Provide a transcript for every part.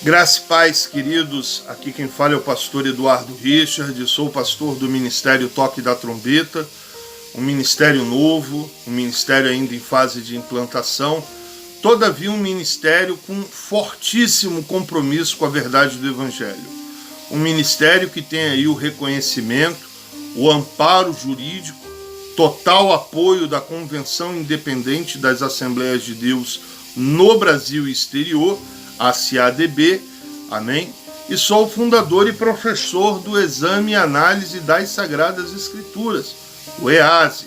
Graça e paz, queridos. Aqui quem fala é o pastor Eduardo Richard, sou pastor do Ministério Toque da Trombeta, um ministério novo, um ministério ainda em fase de implantação, todavia um ministério com fortíssimo compromisso com a verdade do Evangelho. Um ministério que tem aí o reconhecimento, o amparo jurídico, total apoio da Convenção Independente das Assembleias de Deus no Brasil e exterior, a CADB, amém? E sou o fundador e professor do Exame e Análise das Sagradas Escrituras, o EASE.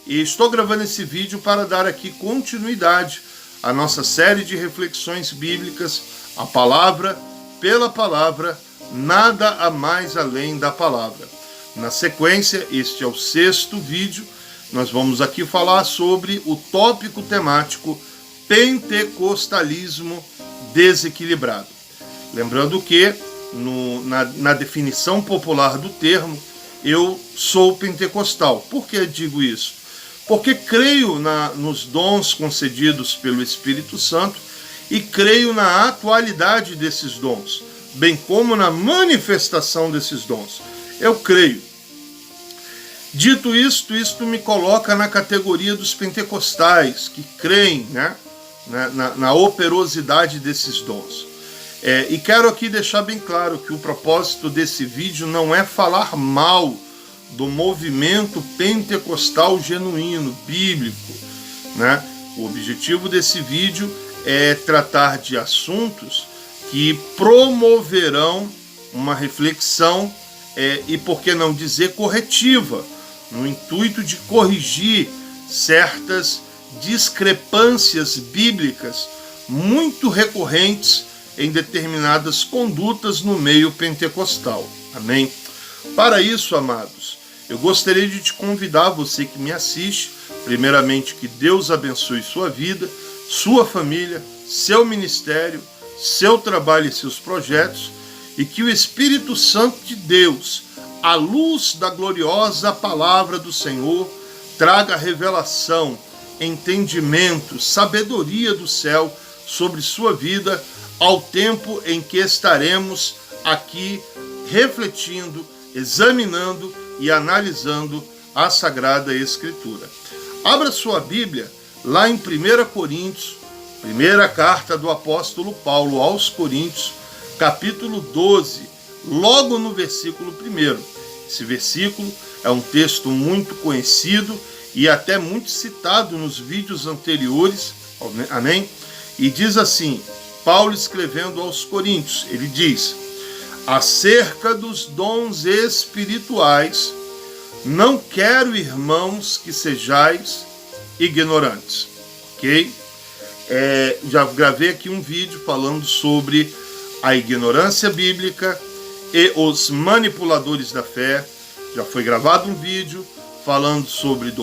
E estou gravando esse vídeo para dar aqui continuidade à nossa série de reflexões bíblicas, a palavra pela palavra, nada a mais além da palavra. Na sequência, este é o 6º vídeo, nós vamos aqui falar sobre o tópico temático pentecostalismo desequilibrado. Lembrando que, na definição popular do termo, eu sou pentecostal. Por que digo isso? Porque creio nos dons concedidos pelo Espírito Santo e creio na atualidade desses dons, bem como na manifestação desses dons. Eu creio. Dito isto me coloca na categoria dos pentecostais, que creem, na operosidade desses dons. E quero aqui deixar bem claro que o propósito desse vídeo não é falar mal do movimento pentecostal genuíno, bíblico. O objetivo desse vídeo é tratar de assuntos que promoverão uma reflexão e, por que não dizer, corretiva, no intuito de corrigir certas discrepâncias bíblicas muito recorrentes em determinadas condutas no meio pentecostal. Amém? Para isso, amados, eu gostaria de te convidar, você que me assiste, primeiramente que Deus abençoe sua vida, sua família, seu ministério, seu trabalho e seus projetos, e que o Espírito Santo de Deus, à luz da gloriosa palavra do Senhor, traga revelação, entendimento, sabedoria do céu sobre sua vida ao tempo em que estaremos aqui refletindo, examinando e analisando a Sagrada Escritura. Abra sua Bíblia lá em 1 Coríntios, primeira carta do apóstolo Paulo aos Coríntios, capítulo 12, logo no versículo 1. Esse versículo é um texto muito conhecido e até muito citado nos vídeos anteriores, amém? E diz assim, Paulo escrevendo aos Coríntios, ele diz: acerca dos dons espirituais, não quero, irmãos, que sejais ignorantes, ok? Já gravei aqui um vídeo falando sobre a ignorância bíblica e os manipuladores da fé. Já foi gravado um vídeo falando sobre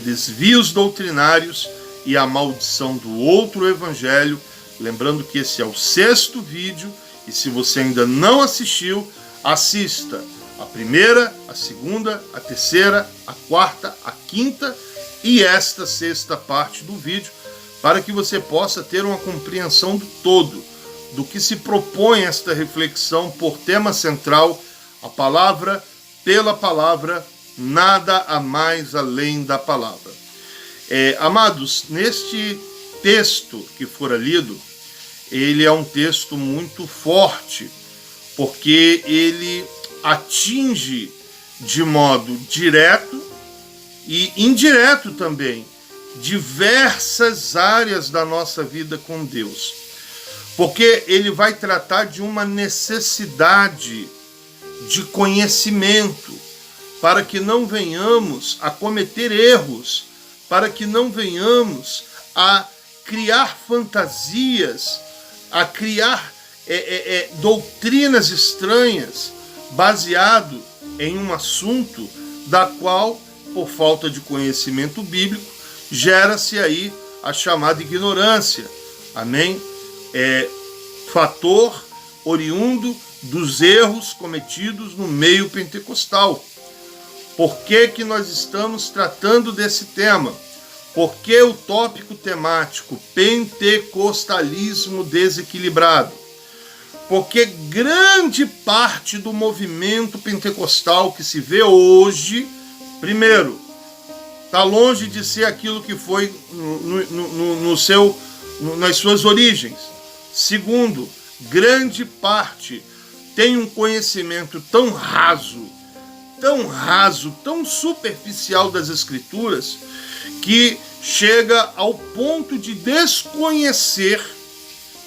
desvios doutrinários e a maldição do outro evangelho. Lembrando que esse é o 6º vídeo, e se você ainda não assistiu, assista a primeira, a segunda, a terceira, a quarta, a quinta e esta 6ª parte do vídeo, para que você possa ter uma compreensão do todo, do que se propõe esta reflexão por tema central, a palavra pela palavra, nada a mais além da palavra. Amados, neste texto que fora lido, ele é um texto muito forte, porque ele atinge de modo direto e indireto também diversas áreas da nossa vida com Deus. Porque ele vai tratar de uma necessidade de conhecimento, para que não venhamos a cometer erros, para que não venhamos a criar fantasias, a criar doutrinas estranhas, baseado em um assunto da qual, por falta de conhecimento bíblico, gera-se aí a chamada ignorância. Amém? Fator oriundo dos erros cometidos no meio pentecostal. Por que nós estamos tratando desse tema? Porque o tópico temático pentecostalismo desequilibrado? Porque grande parte do movimento pentecostal que se vê hoje, primeiro, está longe de ser aquilo que foi nas suas origens. Segundo, grande parte tem um conhecimento tão raso, tão superficial das Escrituras, que chega ao ponto de desconhecer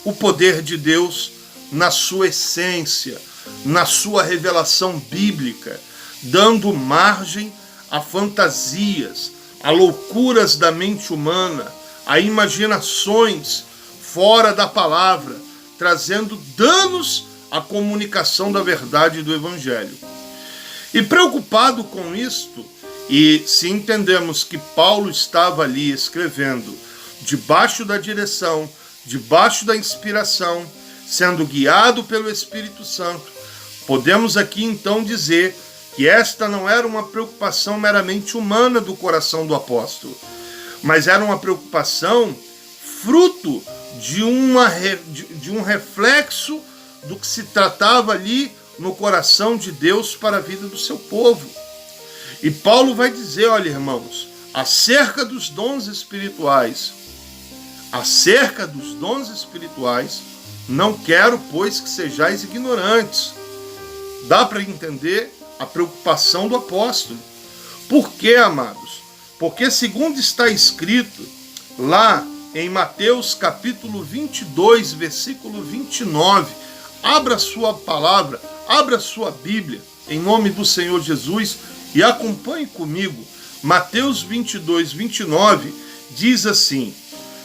o poder de Deus na sua essência, na sua revelação bíblica, dando margem a fantasias, a loucuras da mente humana, a imaginações fora da palavra, trazendo danos à comunicação da verdade do Evangelho. E preocupado com isto, e se entendemos que Paulo estava ali escrevendo debaixo da direção, debaixo da inspiração, sendo guiado pelo Espírito Santo, podemos aqui então dizer que esta não era uma preocupação meramente humana do coração do apóstolo, mas era uma preocupação fruto de um reflexo do que se tratava ali no coração de Deus para a vida do seu povo. E Paulo vai dizer, olha, irmãos, acerca dos dons espirituais, não quero, pois, que sejais ignorantes. Dá para entender a preocupação do apóstolo. Por quê, amados? Porque segundo está escrito lá em Mateus capítulo 22, versículo 29, abra sua palavra, abra sua Bíblia, em nome do Senhor Jesus, e acompanhe comigo. Mateus 22, 29 diz assim: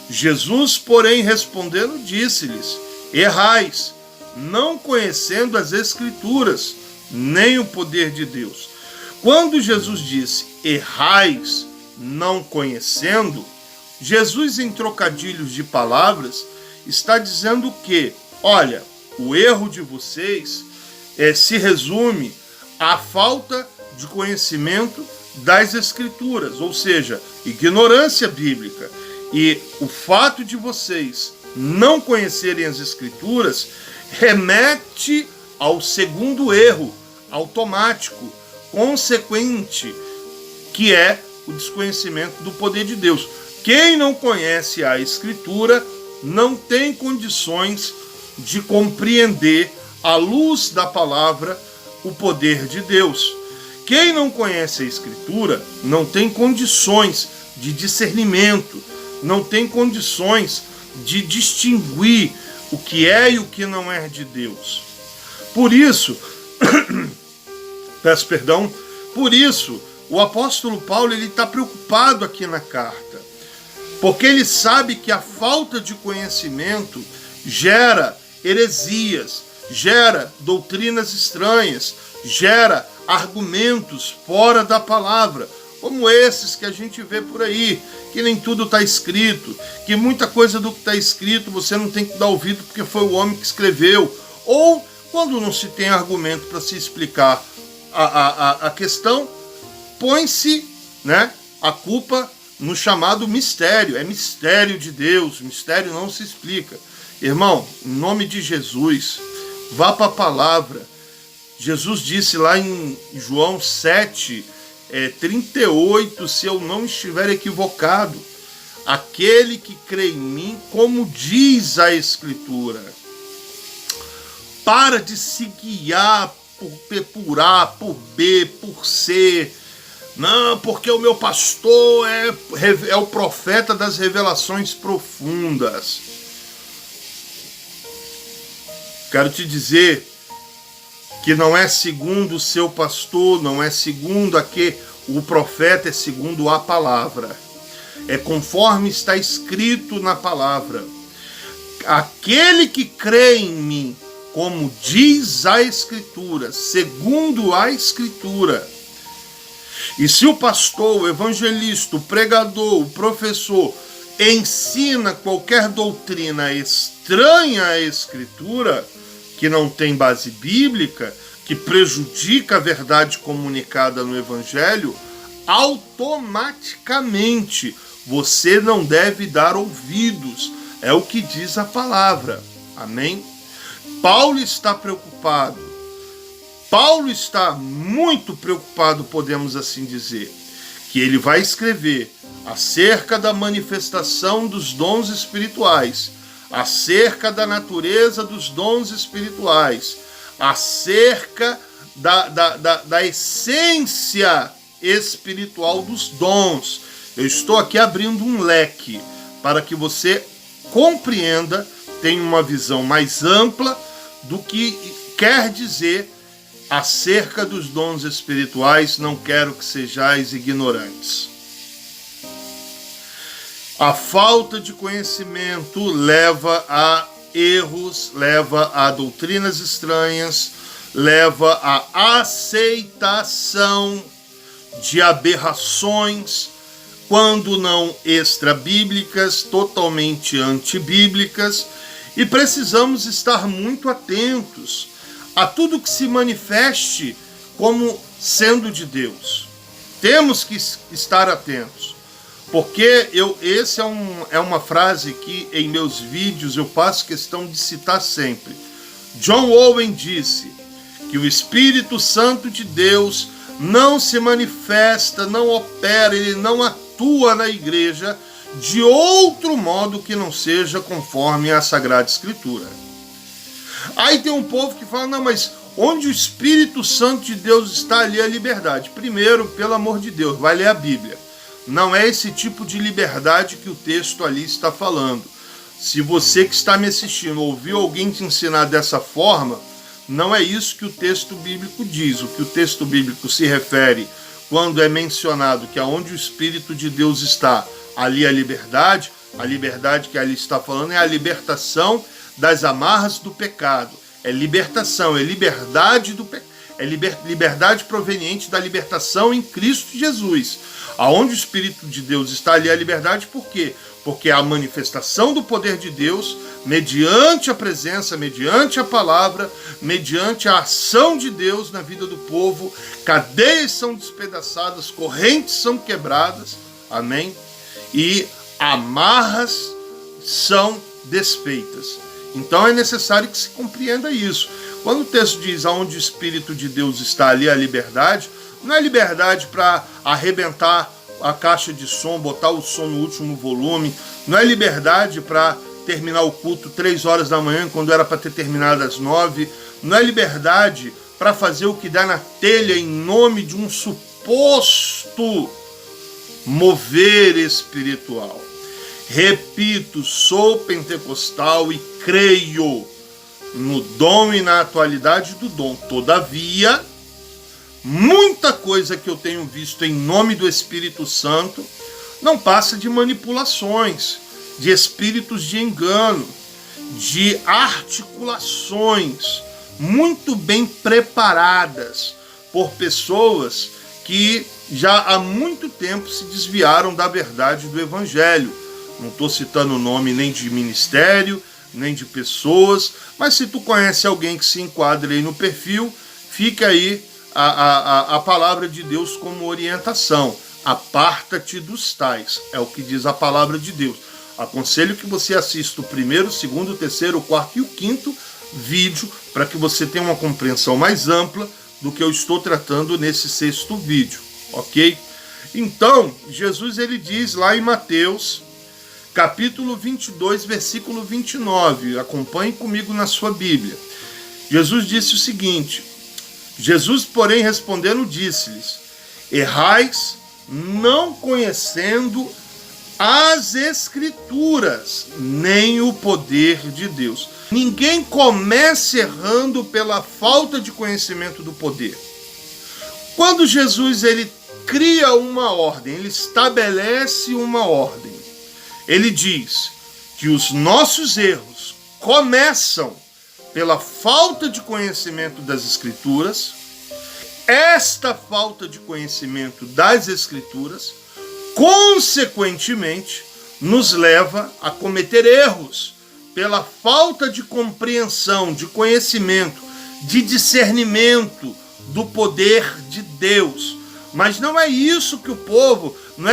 Jesus, porém, respondendo, disse-lhes: errais, não conhecendo as Escrituras, nem o poder de Deus. Quando Jesus disse errais, não conhecendo, Jesus, em trocadilhos de palavras, está dizendo que, olha, o erro de vocês se resume à falta de conhecimento das Escrituras, ou seja, ignorância bíblica. E o fato de vocês não conhecerem as Escrituras remete ao segundo erro automático, consequente, que é o desconhecimento do poder de Deus. Quem não conhece a Escritura não tem condições de compreender, à luz da palavra, o poder de Deus. Quem não conhece a Escritura não tem condições de discernimento, não tem condições de distinguir o que é e o que não é de Deus. Por isso, por isso, o apóstolo Paulo está preocupado aqui na carta, porque ele sabe que a falta de conhecimento gera heresias, gera doutrinas estranhas, gera argumentos fora da palavra, como esses que a gente vê por aí, que nem tudo está escrito, que muita coisa do que está escrito você não tem que dar ouvido porque foi o homem que escreveu, ou quando não se tem argumento para se explicar a questão, põe-se, né, a culpa no chamado mistério. É mistério de Deus, mistério não se explica. Irmão, em nome de Jesus, vá para a palavra. Jesus disse lá em João 7, 38, se eu não estiver equivocado, aquele que crê em mim, como diz a Escritura. Para de se guiar por A, por B, por C. Não, porque o meu pastor é o profeta das revelações profundas. Quero te dizer que não é segundo o seu pastor, não é segundo o profeta, é segundo a palavra. É conforme está escrito na palavra. Aquele que crê em mim, como diz a Escritura, segundo a Escritura. E se o pastor, o evangelista, o pregador, o professor ensina qualquer doutrina estranha à Escritura, que não tem base bíblica, que prejudica a verdade comunicada no Evangelho, automaticamente você não deve dar ouvidos. É o que diz a palavra. Amém? Paulo está preocupado. Paulo está muito preocupado, podemos assim dizer, que ele vai escrever acerca da manifestação dos dons espirituais, acerca da natureza dos dons espirituais, acerca da essência espiritual dos dons. Eu estou aqui abrindo um leque para que você compreenda, tenha uma visão mais ampla do que quer dizer acerca dos dons espirituais. Não quero que sejais ignorantes. A falta de conhecimento leva a erros, leva a doutrinas estranhas, leva à aceitação de aberrações, quando não extra-bíblicas, totalmente antibíblicas, e precisamos estar muito atentos a tudo que se manifeste como sendo de Deus. Temos que estar atentos, porque esse é uma frase que em meus vídeos eu faço questão de citar sempre. John Owen disse que o Espírito Santo de Deus não se manifesta, não opera, ele não atua na igreja de outro modo que não seja conforme a Sagrada Escritura. Aí tem um povo que fala, não, mas onde o Espírito Santo de Deus está, ali é a liberdade. Primeiro, pelo amor de Deus, vai ler a Bíblia. Não é esse tipo de liberdade que o texto ali está falando. Se você que está me assistindo ouviu alguém te ensinar dessa forma, não é isso que o texto bíblico diz. O que o texto bíblico se refere quando é mencionado que aonde o Espírito de Deus está, ali é a liberdade que ali está falando é a libertação das amarras do pecado. É libertação, é liberdade do pecado. É liberdade proveniente da libertação em Cristo Jesus. Aonde o Espírito de Deus está, ali é a liberdade. Por quê? Porque é a manifestação do poder de Deus, mediante a presença, mediante a palavra, mediante a ação de Deus na vida do povo, cadeias são despedaçadas, correntes são quebradas, amém? E amarras são desfeitas. Então é necessário que se compreenda isso. Quando o texto diz aonde o Espírito de Deus está, ali é a liberdade, não é liberdade para arrebentar a caixa de som, botar o som no último volume, não é liberdade para terminar o culto 3 horas da manhã, quando era para ter terminado às 9, não é liberdade para fazer o que dá na telha em nome de um suposto mover espiritual. Repito, sou pentecostal e creio no dom e na atualidade do dom. Todavia, muita coisa que eu tenho visto em nome do Espírito Santo não passa de manipulações, de espíritos de engano, de articulações muito bem preparadas por pessoas que já há muito tempo se desviaram da verdade do Evangelho. Não estou citando o nome nem de ministério, nem de pessoas, mas se tu conhece alguém que se enquadre aí no perfil, fica aí a palavra de Deus como orientação. Aparta-te dos tais, é o que diz a palavra de Deus. Aconselho que você assista o 1º, 2º, 3º, 4º e o 5º vídeo, para que você tenha uma compreensão mais ampla do que eu estou tratando nesse 6º vídeo, ok? Então, Jesus ele diz lá em Mateus, capítulo 22, versículo 29, acompanhe comigo na sua Bíblia. Jesus disse o seguinte: Jesus, porém, respondendo, disse-lhes: errais, não conhecendo as Escrituras, nem o poder de Deus. Ninguém começa errando pela falta de conhecimento do poder. Quando Jesus ele cria uma ordem, ele estabelece uma ordem, ele diz que os nossos erros começam pela falta de conhecimento das Escrituras. Esta falta de conhecimento das Escrituras, consequentemente, nos leva a cometer erros pela falta de compreensão, de conhecimento, de discernimento do poder de Deus. Mas não é isso que o povo, não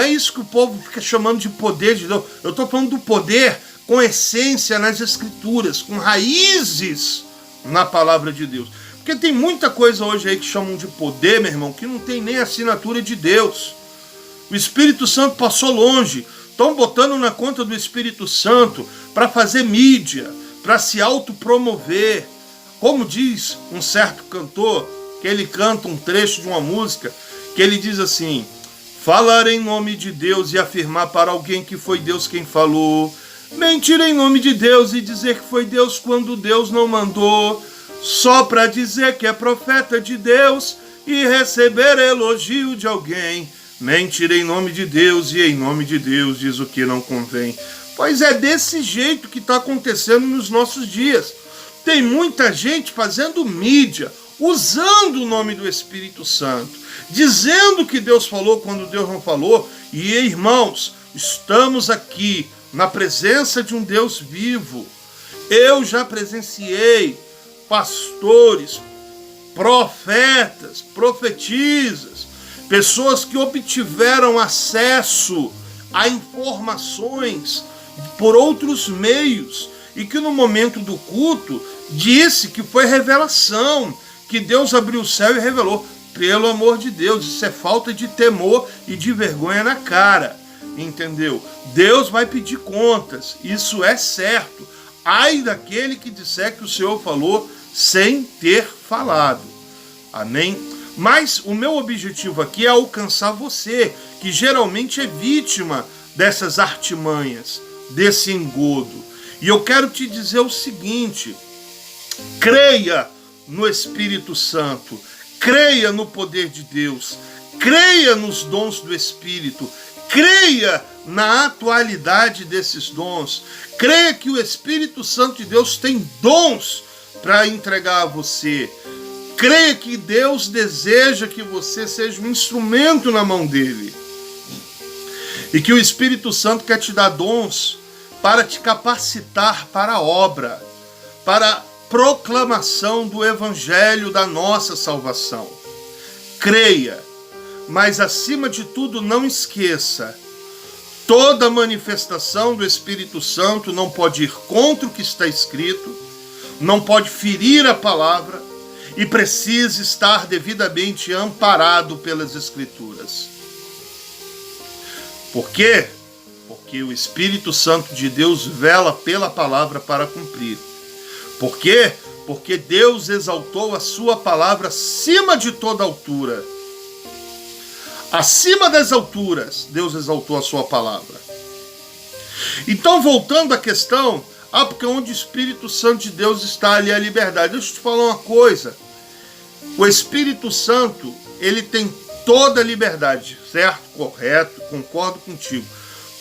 é isso que o povo fica chamando de poder de Deus. Eu estou falando do poder com essência nas Escrituras, com raízes na palavra de Deus. Porque tem muita coisa hoje aí que chamam de poder, meu irmão, que não tem nem assinatura de Deus. O Espírito Santo passou longe. Estão botando na conta do Espírito Santo para fazer mídia, para se autopromover. Como diz um certo cantor, que ele canta um trecho de uma música, que ele diz assim: falar em nome de Deus e afirmar para alguém que foi Deus quem falou. Mentir em nome de Deus e dizer que foi Deus quando Deus não mandou. Só para dizer que é profeta de Deus e receber elogio de alguém. Mentir em nome de Deus e em nome de Deus diz o que não convém. Pois é desse jeito que está acontecendo nos nossos dias. Tem muita gente fazendo mídia, usando o nome do Espírito Santo, dizendo que Deus falou quando Deus não falou. E, irmãos, estamos aqui na presença de um Deus vivo. Eu já presenciei pastores, profetas, profetisas, pessoas que obtiveram acesso a informações por outros meios e que no momento do culto disse que foi revelação, que Deus abriu o céu e revelou. Pelo amor de Deus, isso é falta de temor e de vergonha na cara, entendeu? Deus vai pedir contas, isso é certo. Ai daquele que disser que o Senhor falou sem ter falado. Amém? Mas o meu objetivo aqui é alcançar você, que geralmente é vítima dessas artimanhas, desse engodo. E eu quero te dizer o seguinte: creia no Espírito Santo, creia no poder de Deus, creia nos dons do Espírito, creia na atualidade desses dons, creia que o Espírito Santo de Deus tem dons para entregar a você. Creia que Deus deseja que você seja um instrumento na mão dele. E que o Espírito Santo quer te dar dons para te capacitar para a obra, para a proclamação do Evangelho da nossa salvação. Creia, mas acima de tudo não esqueça: toda manifestação do Espírito Santo não pode ir contra o que está escrito, não pode ferir a palavra e precisa estar devidamente amparado pelas Escrituras. Por quê? Porque o Espírito Santo de Deus vela pela palavra para cumprir. Por quê? Porque Deus exaltou a sua palavra acima de toda altura. Acima das alturas, Deus exaltou a sua palavra. Então, voltando à questão, porque onde o Espírito Santo de Deus está, ali a liberdade. Deixa eu te falar uma coisa. O Espírito Santo, ele tem toda a liberdade, certo? Correto, concordo contigo.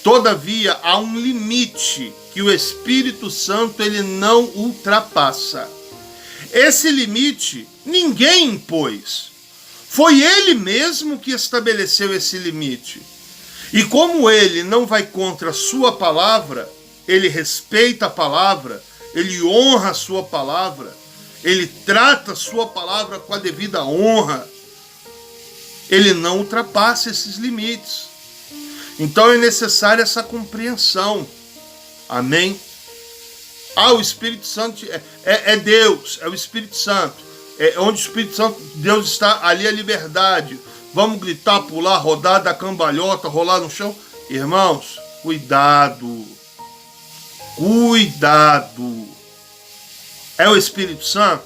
Todavia, há um limite que o Espírito Santo ele não ultrapassa. Esse limite ninguém impôs. Foi ele mesmo que estabeleceu esse limite. E como ele não vai contra a sua palavra, ele respeita a palavra, ele honra a sua palavra, ele trata a sua palavra com a devida honra, ele não ultrapassa esses limites. Então é necessária essa compreensão. Amém? O Espírito Santo é Deus, é o Espírito Santo. Onde o Espírito Santo de Deus está, ali a liberdade. Vamos gritar, pular, rodar, dar cambalhota, rolar no chão. Irmãos, cuidado. Cuidado. É o Espírito Santo?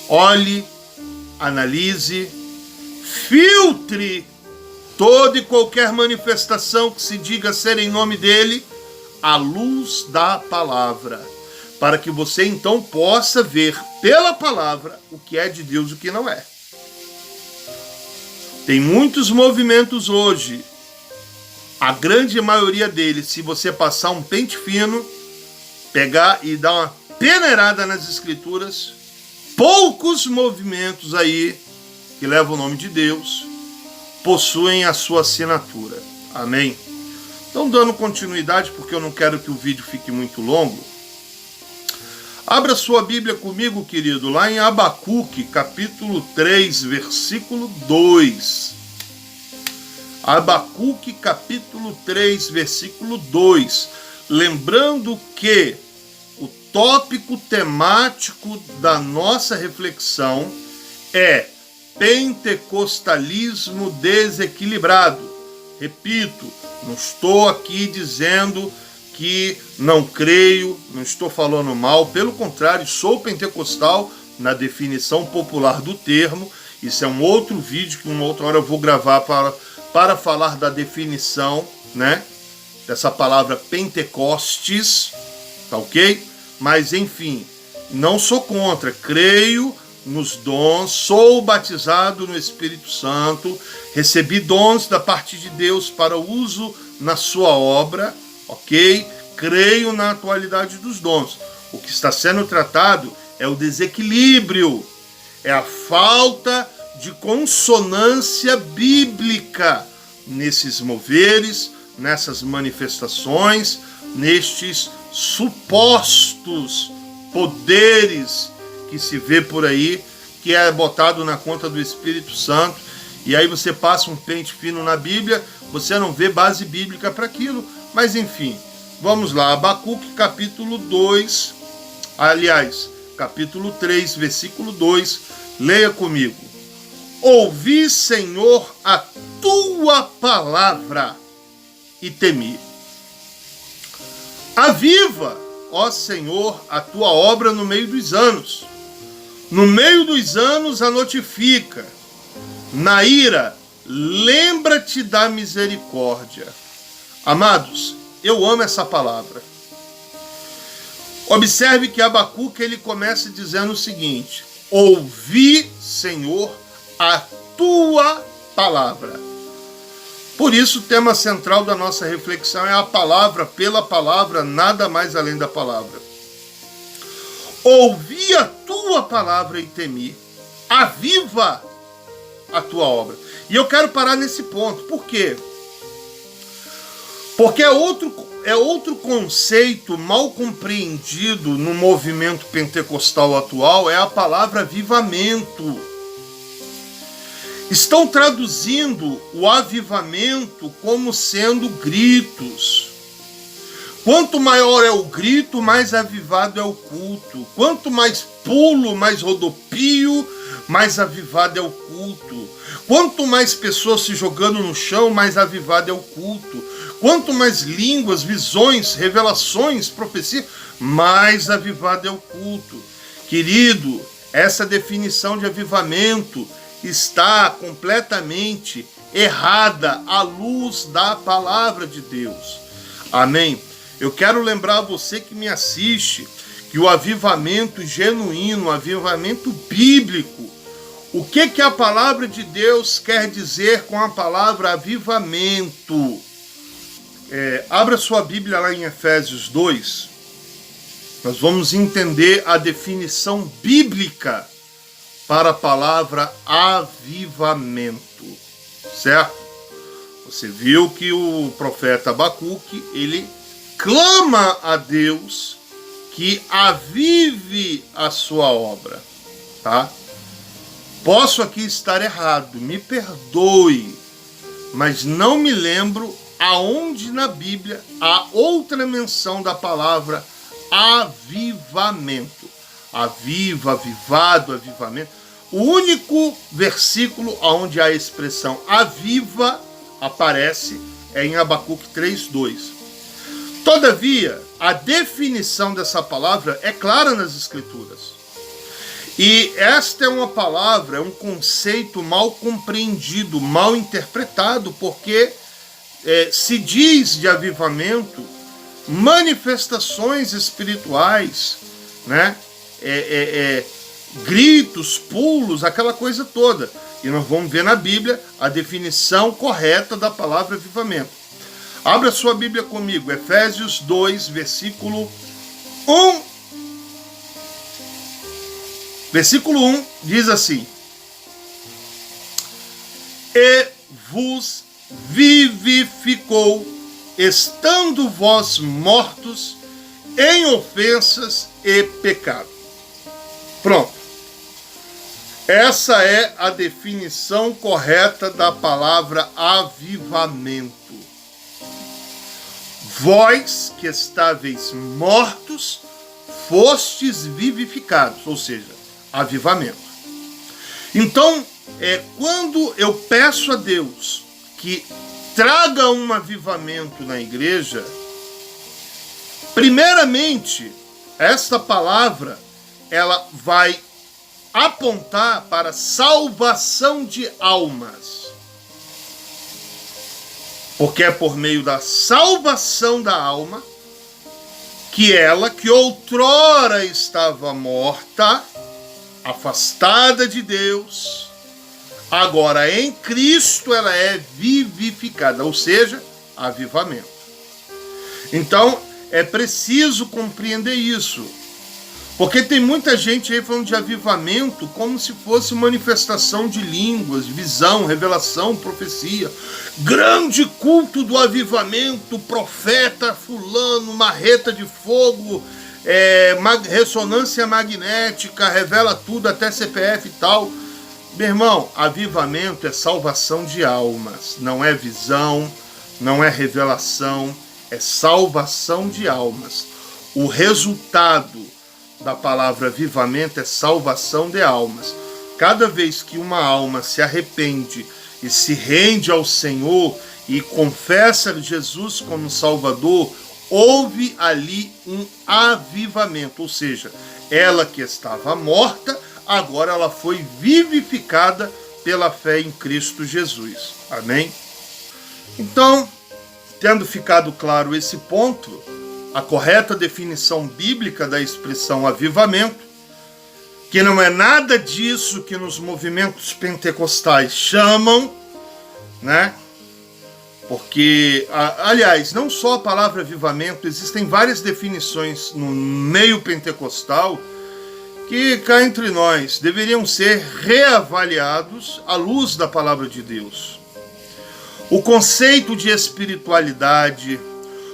Olhe, analise, filtre toda e qualquer manifestação que se diga ser em nome dele à luz da palavra, para que você então possa ver pela palavra o que é de Deus e o que não é. Tem muitos movimentos hoje, a grande maioria deles, se você passar um pente fino, pegar e dar uma peneirada nas Escrituras, poucos movimentos aí que levam o nome de Deus possuem a sua assinatura. Amém? Então, dando continuidade, porque eu não quero que o vídeo fique muito longo, abra sua Bíblia comigo, querido, lá em Abacuque, capítulo 3, versículo 2. Abacuque, capítulo 3, versículo 2. lembrando que o tópico temático da nossa reflexão é pentecostalismo desequilibrado. Repito, não estou aqui dizendo que não creio, não estou falando mal, pelo contrário, sou pentecostal na definição popular do termo. Isso é um outro vídeo que uma outra hora eu vou gravar para falar da definição, né, dessa palavra Pentecostes, tá ok? Mas enfim, não sou contra, creio nos dons, sou batizado no Espírito Santo, recebi dons da parte de Deus para uso na sua obra, ok? Creio na atualidade dos dons. O que está sendo tratado é o desequilíbrio, é a falta de consonância bíblica nesses moveres, nessas manifestações, nestes supostos poderes que se vê por aí, que é botado na conta do Espírito Santo, e aí você passa um pente fino na Bíblia, você não vê base bíblica para aquilo, mas enfim, vamos lá, Abacuque capítulo 2, aliás, capítulo 3, versículo 2, leia comigo. Ouvi, Senhor, a tua palavra e temi. Aviva, ó Senhor, a tua obra no meio dos anos. No meio dos anos a notifica. Na ira, lembra-te da misericórdia. Amados, eu amo essa palavra. Observe que Abacuque ele começa dizendo o seguinte: ouvi, Senhor, a tua palavra. Por isso, o tema central da nossa reflexão é a palavra pela palavra, nada mais além da palavra. Ouvi a tua palavra e temi. Aviva a tua obra. E eu quero parar nesse ponto. Por quê? Porque é outro conceito mal compreendido no movimento pentecostal atual, é a palavra avivamento. Estão traduzindo o avivamento como sendo gritos. Quanto maior é o grito, mais avivado é o culto. Quanto mais pulo, mais rodopio, mais avivado é o culto. Quanto mais pessoas se jogando no chão, mais avivado é o culto. Quanto mais línguas, visões, revelações, profecia, mais avivado é o culto. Querido, essa definição de avivamento está completamente errada à luz da palavra de Deus. Amém? Eu quero lembrar a você que me assiste que o avivamento genuíno, o avivamento bíblico, o que a palavra de Deus quer dizer com a palavra avivamento? Abra sua Bíblia lá em Efésios 2. Nós vamos entender a definição bíblica para a palavra avivamento, certo? Você viu que o profeta Abacuque, ele clama a Deus que avive a sua obra, tá? Posso aqui estar errado, me perdoe, mas não me lembro aonde na Bíblia há outra menção da palavra avivamento. Aviva, avivado, avivamento. O único versículo onde a expressão aviva aparece é em Abacuque 3:2. Todavia, a definição dessa palavra é clara nas Escrituras. E esta é uma palavra, é um conceito mal compreendido, mal interpretado, porque se diz de avivamento manifestações espirituais, né? Gritos, pulos, aquela coisa toda. E nós vamos ver na Bíblia a definição correta da palavra avivamento. Abra sua Bíblia comigo, Efésios 2, versículo 1. Versículo 1 diz assim: E vos vivificou, estando vós mortos em ofensas e pecado. Pronto. Essa é a definição correta da palavra avivamento. vós que estáveis mortos, fostes vivificados, ou seja, avivamento. Então, quando eu peço a Deus que traga um avivamento na igreja, primeiramente, esta palavra, ela vai apontar para salvação de almas. Porque é por meio da salvação da alma que ela, que outrora estava morta, afastada de Deus, agora em Cristo ela é vivificada, ou seja, avivamento. Então, é preciso compreender isso. Porque tem muita gente aí falando de avivamento como se fosse manifestação de línguas, visão, revelação, profecia. Grande culto do avivamento, profeta fulano, marreta de fogo, ressonância magnética, revela tudo, até CPF e tal. Meu irmão, avivamento é salvação de almas, não é visão, não é revelação, é salvação de almas. O resultado da palavra avivamento é salvação de almas. Cada vez que uma alma se arrepende e se rende ao Senhor e confessa Jesus como Salvador, houve ali um avivamento, ou seja, ela que estava morta, agora ela foi vivificada pela fé em Cristo Jesus. Amém? Então, tendo ficado claro esse ponto, a correta definição bíblica da expressão avivamento, que não é nada disso que nos movimentos pentecostais chamam, né? Porque, aliás, não só a palavra avivamento, existem várias definições no meio pentecostal que, cá entre nós, deveriam ser reavaliados à luz da palavra de Deus. O conceito de espiritualidade,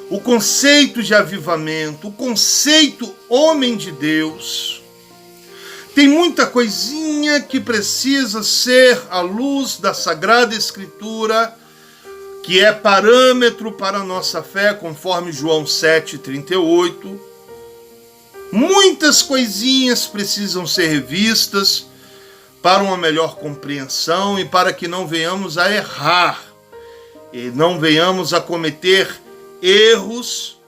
o conceito de avivamento, o conceito homem de Deus, tem muita coisinha que precisa ser à luz da Sagrada Escritura, que é parâmetro para a nossa fé, conforme João 7,38. Muitas coisinhas precisam ser revistas para uma melhor compreensão e para que não venhamos a errar e não venhamos a cometer erros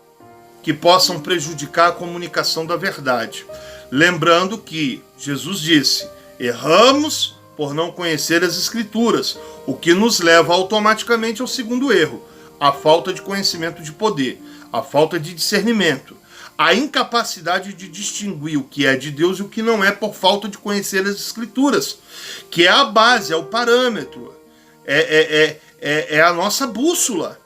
que possam prejudicar a comunicação da verdade. Lembrando que Jesus disse: erramos por não conhecer as Escrituras, o que nos leva automaticamente ao segundo erro, a falta de conhecimento de poder, a falta de discernimento, a incapacidade de distinguir o que é de Deus e o que não é por falta de conhecer as Escrituras, que é a base, é o parâmetro, é a nossa bússola.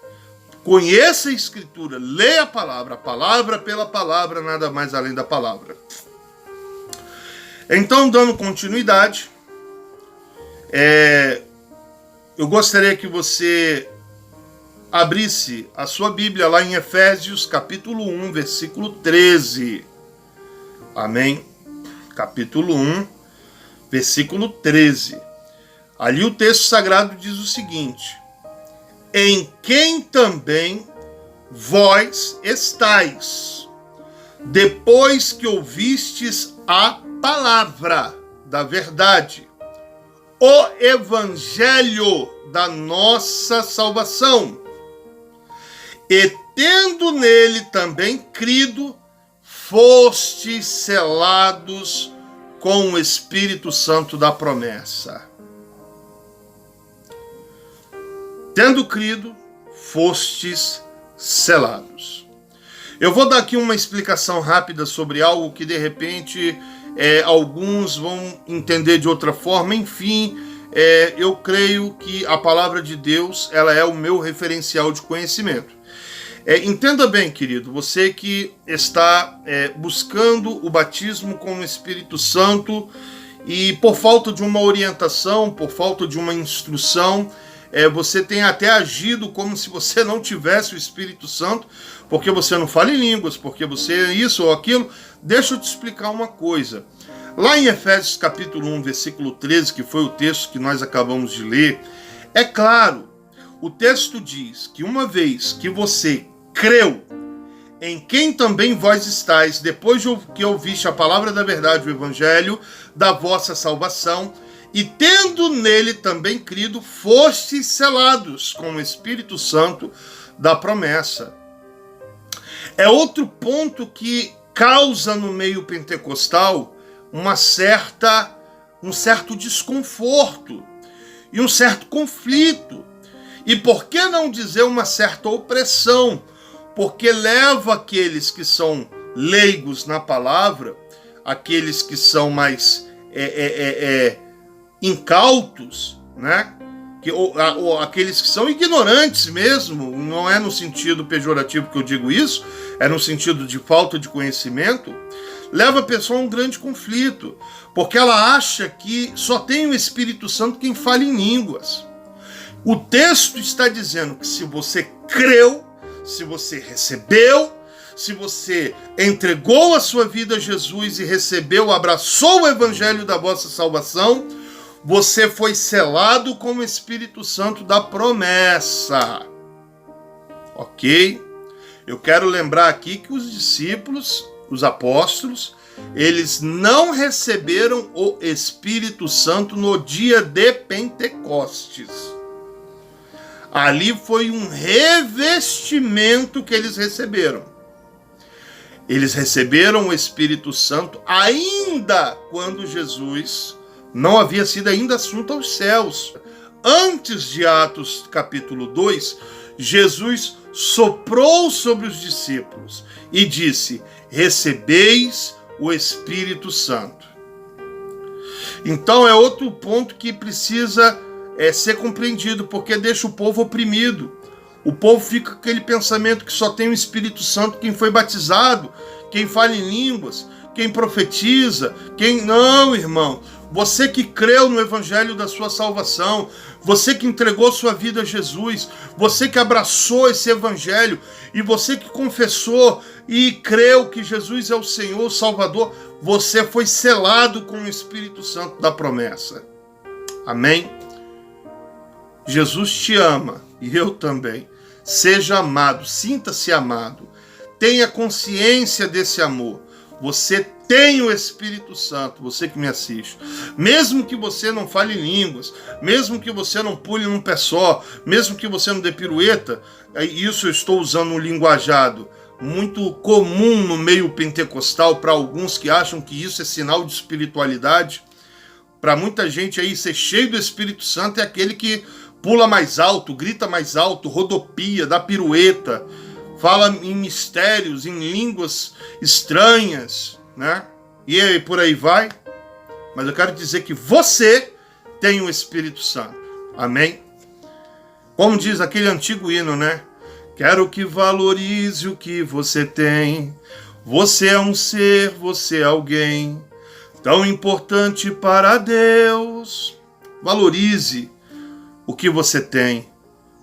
Conheça a Escritura, leia a palavra pela palavra, nada mais além da palavra. Então, dando continuidade, eu gostaria que você abrisse a sua Bíblia lá em Efésios, capítulo 1, versículo 13. Amém? Capítulo 1, versículo 13. Ali o texto sagrado diz o seguinte: em quem também vós estáis, depois que ouvistes a palavra da verdade, o evangelho da nossa salvação, e tendo nele também crido, fostes selados com o Espírito Santo da promessa. Tendo crido, fostes selados. Eu vou dar aqui uma explicação rápida sobre algo que de repente alguns vão entender de outra forma. Enfim, eu creio que a palavra de Deus, ela é o meu referencial de conhecimento. Entenda bem, querido, você que está buscando o batismo com o Espírito Santo e por falta de uma orientação, por falta de uma instrução, você tem até agido como se você não tivesse o Espírito Santo, porque você não fala em línguas, porque você é isso ou aquilo. Deixa eu te explicar uma coisa. Lá em Efésios capítulo 1, versículo 13, que foi o texto que nós acabamos de ler, é claro, o texto diz que uma vez que você creu, em quem também vós estáis, depois que ouviste a palavra da verdade, o evangelho da vossa salvação, e tendo nele também crido, fostes selados com o Espírito Santo da promessa. É outro ponto que causa no meio pentecostal um certo desconforto e um certo conflito. E por que não dizer uma certa opressão? Porque leva aqueles que são leigos na palavra, aqueles que são mais incautos, né? Ou aqueles que são ignorantes mesmo, não é no sentido pejorativo que eu digo isso, é no sentido de falta de conhecimento, leva a pessoa a um grande conflito, porque ela acha que só tem o Espírito Santo quem fala em línguas. O texto está dizendo que se você creu, se você recebeu, se você entregou a sua vida a Jesus e recebeu, abraçou o evangelho da vossa salvação, você foi selado com o Espírito Santo da promessa. Ok? Eu quero lembrar aqui que os discípulos, os apóstolos, eles não receberam o Espírito Santo no dia de Pentecostes. Ali foi um revestimento que eles receberam. Eles receberam o Espírito Santo ainda quando Jesus não havia sido ainda assunto aos céus. Antes de Atos capítulo 2, Jesus soprou sobre os discípulos e disse: recebeis o Espírito Santo. Então é outro ponto que precisa ser compreendido, porque deixa o povo oprimido. O povo fica com aquele pensamento que só tem o Espírito Santo quem foi batizado, quem fala em línguas, quem profetiza, quem... Não, irmão. Você que creu no evangelho da sua salvação, você que entregou sua vida a Jesus, você que abraçou esse evangelho e você que confessou e creu que Jesus é o Senhor, o Salvador, você foi selado com o Espírito Santo da promessa. Amém? Jesus te ama e eu também. Seja amado, sinta-se amado, tenha consciência desse amor. Você tem o Espírito Santo, você que me assiste. Mesmo que você não fale línguas, mesmo que você não pule num pé só, mesmo que você não dê pirueta, isso eu estou usando um linguajado muito comum no meio pentecostal para alguns que acham que isso é sinal de espiritualidade. Para muita gente aí, ser cheio do Espírito Santo é aquele que pula mais alto, grita mais alto, rodopia, dá pirueta, fala em mistérios, em línguas estranhas, né? E aí por aí vai. Mas eu quero dizer que você tem o Espírito Santo. Amém? Como diz aquele antigo hino, né? Quero que valorize o que você tem. Você é um ser, você é alguém tão importante para Deus. Valorize o que você tem,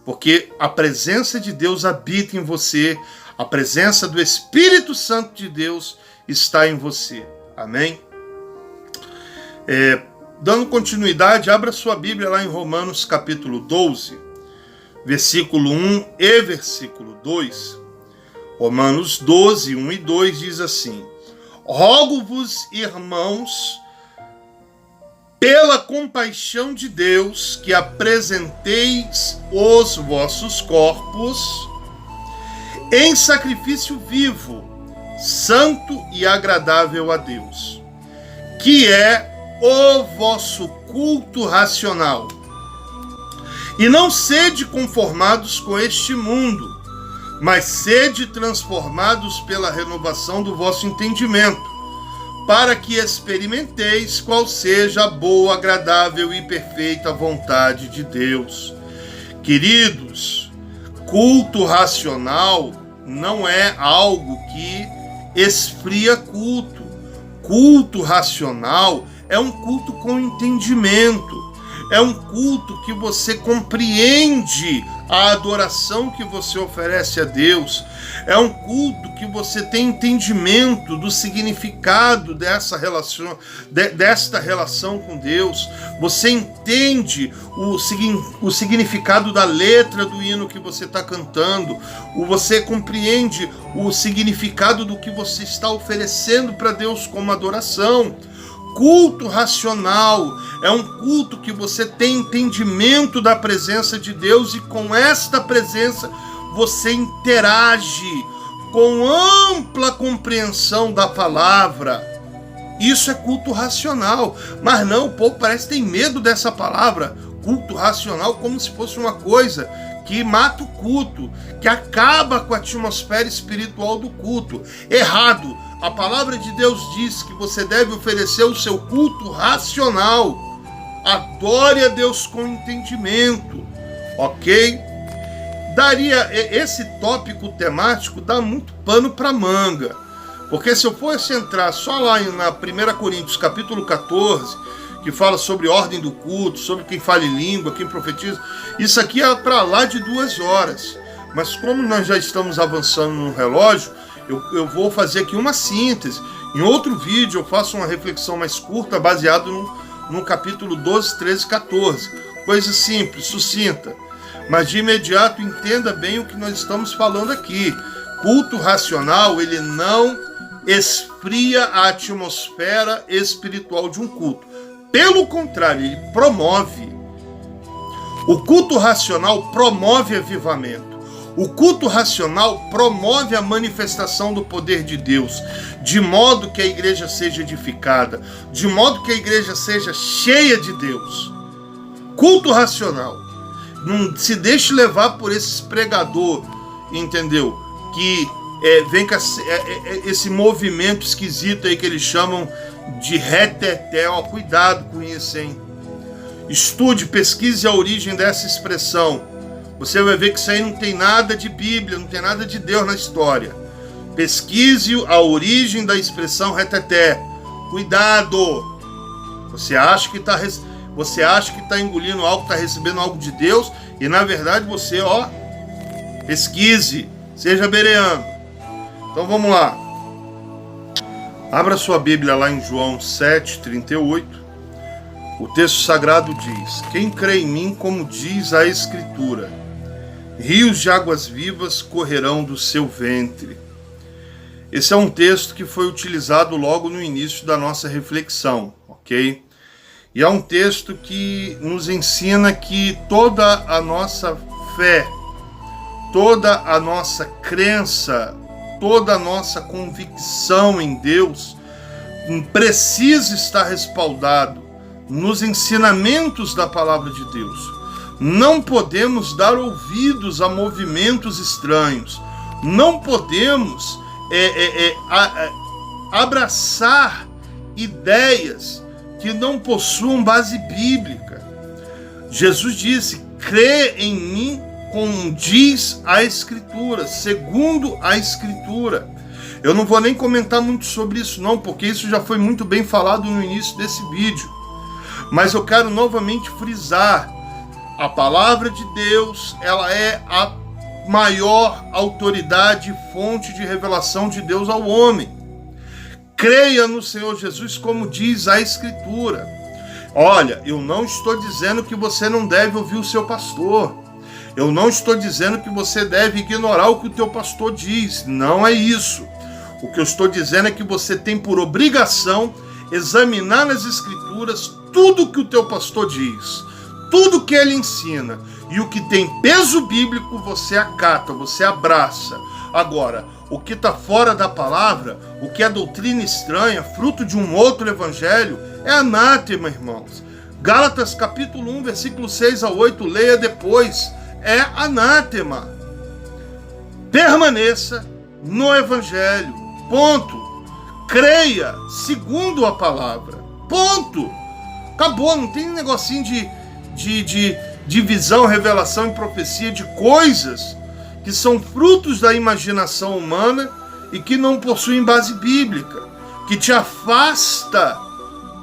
porque a presença de Deus habita em você, a presença do Espírito Santo de Deus está em você. Amém? Dando continuidade, abra sua Bíblia lá em Romanos capítulo 12, versículo 1 e versículo 2. Romanos 12, 1 e 2 diz assim: rogo-vos, irmãos, pela compaixão de Deus, que apresenteis os vossos corpos em sacrifício vivo, santo e agradável a Deus, que é o vosso culto racional. E não sede conformados com este mundo, mas sede transformados pela renovação do vosso entendimento, para que experimenteis qual seja a boa, agradável e perfeita vontade de Deus. Queridos, culto racional não é algo que esfria culto. Culto racional é um culto com entendimento. É um culto que você compreende a adoração que você oferece a Deus. É um culto que você tem entendimento do significado desta relação com Deus. Você entende o significado da letra do hino que você está cantando. Você compreende o significado do que você está oferecendo para Deus como adoração. Culto racional é um culto que você tem entendimento da presença de Deus e com esta presença você interage com ampla compreensão da palavra. Isso é culto racional. Mas não, o povo parece que tem medo dessa palavra, culto racional, como se fosse uma coisa que mata o culto, que acaba com a atmosfera espiritual do culto. Errado. A palavra de Deus diz que você deve oferecer o seu culto racional. Adore a Deus com entendimento, ok? Esse tópico temático dá muito pano para manga, porque se eu fosse entrar só lá na 1 Coríntios capítulo 14, que fala sobre ordem do culto, sobre quem fala em língua, quem profetiza, isso aqui é para lá de 2 horas. Mas como nós já estamos avançando no relógio, eu vou fazer aqui uma síntese. Em outro vídeo eu faço uma reflexão mais curta, baseado no capítulo 12, 13 e 14. Coisa simples, sucinta. Mas de imediato entenda bem o que nós estamos falando aqui. Culto racional, ele não esfria a atmosfera espiritual de um culto. Pelo contrário, ele promove. O culto racional promove avivamento. O culto racional promove a manifestação do poder de Deus, de modo que a igreja seja edificada, de modo que a igreja seja cheia de Deus. Culto racional. Não se deixe levar por esse pregador, entendeu? Que vem com esse movimento esquisito aí que eles chamam de reteté. Cuidado com isso, hein? Estude, pesquise a origem dessa expressão. Você vai ver que isso aí não tem nada de Bíblia, não tem nada de Deus na história. Pesquise a origem da expressão reteté. Cuidado! Você acha que está engolindo algo, está recebendo algo de Deus, e na verdade você, pesquise, seja bereano. Então vamos lá. Abra sua Bíblia lá em João 7,38. O texto sagrado diz: quem crê em mim, como diz a Escritura, rios de águas vivas correrão do seu ventre. Esse é um texto que foi utilizado logo no início da nossa reflexão, ok? E é um texto que nos ensina que toda a nossa fé, toda a nossa crença, toda a nossa convicção em Deus precisa estar respaldado nos ensinamentos da palavra de Deus. Não podemos dar ouvidos a movimentos estranhos. Não podemos abraçar ideias que não possuam base bíblica. Jesus disse: crê em mim como diz a Escritura, segundo a Escritura. Eu não vou nem comentar muito sobre isso não, porque isso já foi muito bem falado no início desse vídeo. Mas eu quero novamente frisar: a palavra de Deus, ela é a maior autoridade e fonte de revelação de Deus ao homem. Creia no Senhor Jesus como diz a Escritura. Olha, eu não estou dizendo que você não deve ouvir o seu pastor. Eu não estou dizendo que você deve ignorar o que o teu pastor diz. Não é isso. O que eu estou dizendo é que você tem por obrigação examinar nas Escrituras tudo o que o teu pastor diz, tudo que ele ensina, e o que tem peso bíblico você acata, você abraça. Agora, o que está fora da palavra, o que é doutrina estranha, fruto de um outro evangelho, é anátema, irmãos. Gálatas capítulo 1, versículo 6 a 8, leia depois. É anátema. Permaneça no evangelho. Ponto. Creia segundo a palavra. Ponto. Acabou, não tem negocinho de visão, revelação e profecia de coisas que são frutos da imaginação humana e que não possuem base bíblica, que te afasta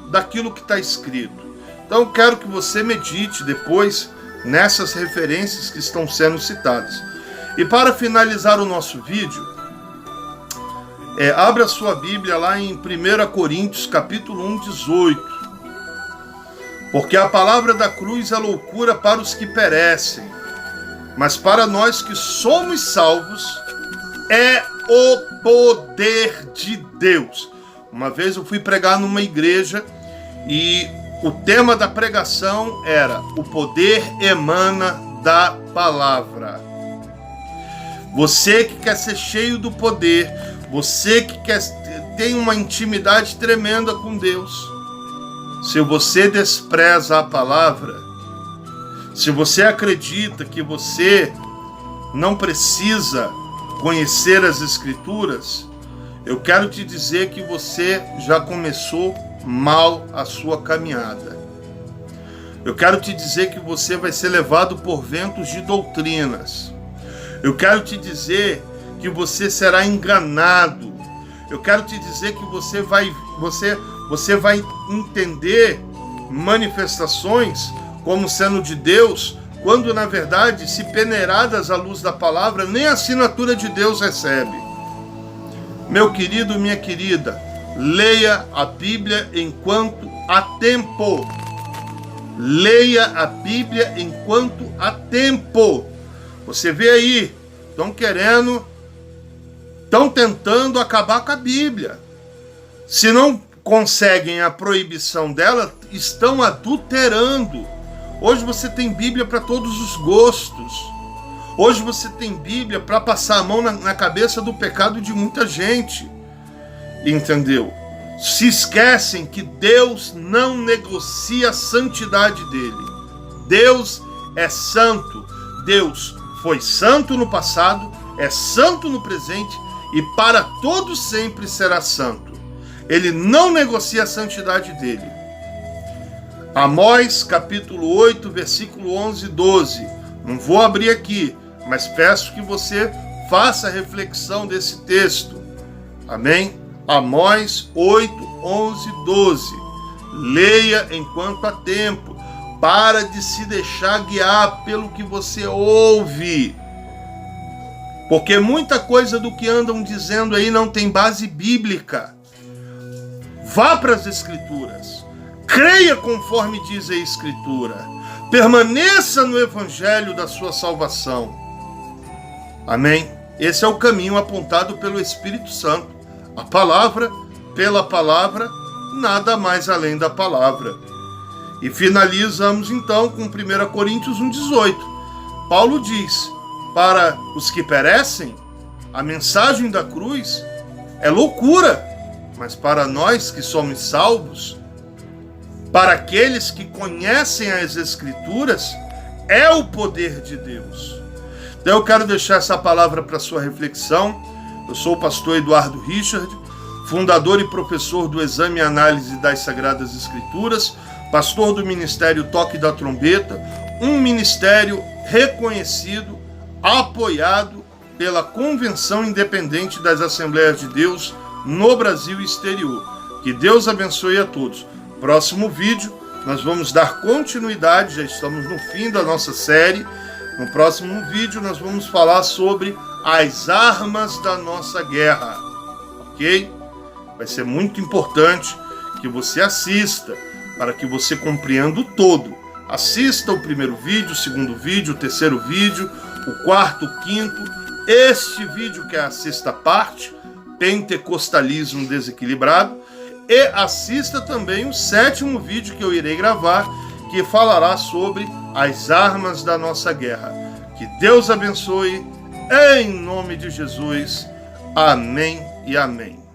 daquilo que está escrito. Então quero que você medite depois nessas referências que estão sendo citadas. E para finalizar o nosso vídeo, abra sua Bíblia lá em 1 Coríntios capítulo 1, 18. Porque a palavra da cruz é loucura para os que perecem, mas para nós que somos salvos é o poder de Deus. Uma vez eu fui pregar numa igreja e o tema da pregação era: o poder emana da palavra. Você que quer ser cheio do poder, você que tem uma intimidade tremenda com Deus, se você despreza a palavra, se você acredita que você não precisa conhecer as Escrituras, eu quero te dizer que você já começou mal a sua caminhada. Eu quero te dizer que você vai ser levado por ventos de doutrinas. Eu quero te dizer que você será enganado. Eu quero te dizer que você vai entender manifestações como sendo de Deus, quando na verdade, se peneiradas à luz da palavra, nem a assinatura de Deus recebe. Meu querido, minha querida, leia a Bíblia enquanto há tempo. Leia a Bíblia enquanto há tempo. Você vê aí, estão tentando acabar com a Bíblia. Se não conseguem a proibição dela, estão adulterando. Hoje você tem Bíblia para todos os gostos. Hoje você tem Bíblia para passar a mão na cabeça do pecado de muita gente. Entendeu? Se esquecem que Deus não negocia a santidade dele. Deus é santo. Deus foi santo no passado, é santo no presente e para todo sempre será santo. Ele não negocia a santidade dele. Amós capítulo 8, versículo 11 e 12. Não vou abrir aqui, mas peço que você faça a reflexão desse texto. Amém? Amós 8, 11 e 12. Leia enquanto há tempo. Para de se deixar guiar pelo que você ouve. Porque muita coisa do que andam dizendo aí não tem base bíblica. Vá para as Escrituras. Creia conforme diz a Escritura. Permaneça no Evangelho da sua salvação. Amém? Esse é o caminho apontado pelo Espírito Santo. A palavra, pela palavra, nada mais além da palavra. E finalizamos então com 1 Coríntios 1,18. Paulo diz: para os que perecem, a mensagem da cruz é loucura, mas para nós que somos salvos, para aqueles que conhecem as Escrituras, é o poder de Deus. Então eu quero deixar essa palavra para sua reflexão. Eu sou o pastor Eduardo Richard, fundador e professor do Exame e Análise das Sagradas Escrituras, pastor do Ministério Toque da Trombeta, um ministério reconhecido, apoiado pela Convenção Independente das Assembleias de Deus no Brasil e exterior. Que Deus abençoe a todos. Próximo vídeo, nós vamos dar continuidade, já estamos no fim da nossa série. No próximo vídeo, nós vamos falar sobre as armas da nossa guerra, ok? Vai ser muito importante que você assista, para que você compreenda o todo. Assista o primeiro vídeo, o segundo vídeo, o terceiro vídeo, o quarto, o quinto. Este vídeo que é a sexta parte, Pentecostalismo Desequilibrado. E assista também o sétimo vídeo que eu irei gravar, que falará sobre as armas da nossa guerra. Que Deus abençoe, em nome de Jesus. Amém e amém.